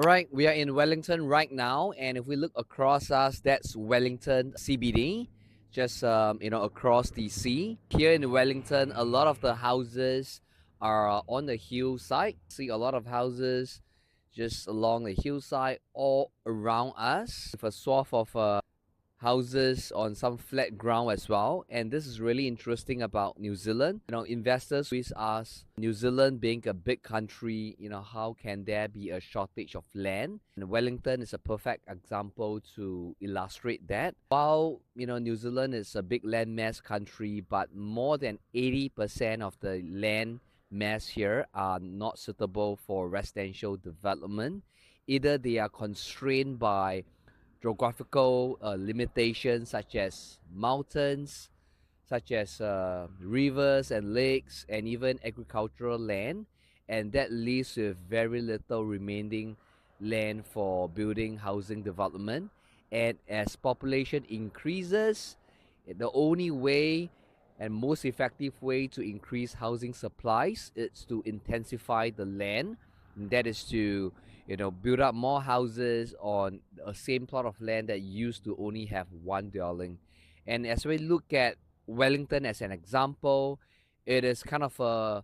All right, we are in Wellington right now, and if we look across us, that's Wellington CBD, just across the sea. Here in Wellington, a lot of the houses are on the hillside. See a lot of houses just along the hillside, all around us, with a swath of houses on some flat ground as well. And this is really interesting about New Zealand. Investors always ask, New Zealand being a big country, how can there be a shortage of land? And Wellington is a perfect example to illustrate that. While New Zealand is a big land mass country, but more than 80% of the land mass here are not suitable for residential development. Either they are constrained by geographical limitations such as mountains, such as rivers and lakes, and even agricultural land, and that leaves with very little remaining land for building housing development. And as population increases, the only way and most effective way to increase housing supplies is to intensify the land. And that is to build up more houses on a same plot of land that used to only have one dwelling. And as we look at Wellington as an example, it is kind of a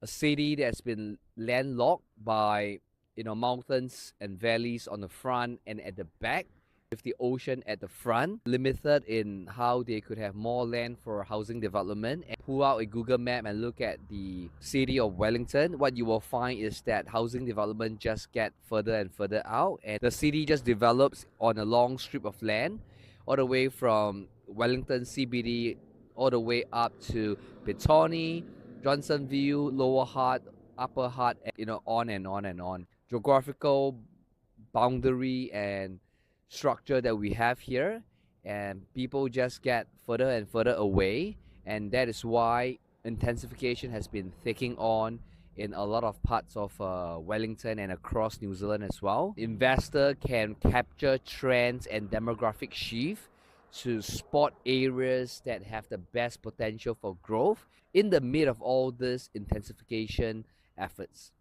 city that's been landlocked by mountains and valleys on the front and at the back, with the ocean at the front, limited in how they could have more land for housing development. And pull out a Google map and look at the city of Wellington, what you will find is that housing development just get further and further out, and the city just develops on a long strip of land, all the way from Wellington CBD, all the way up to Petone, Johnsonville, Lower Hutt, Upper Hutt, on and on and on. Geographical boundary and structure that we have here, and people just get further and further away, and that is why intensification has been taking on in a lot of parts of Wellington and across New Zealand as well. Investor can capture trends and demographic shift to spot areas that have the best potential for growth in the mid of all this intensification efforts.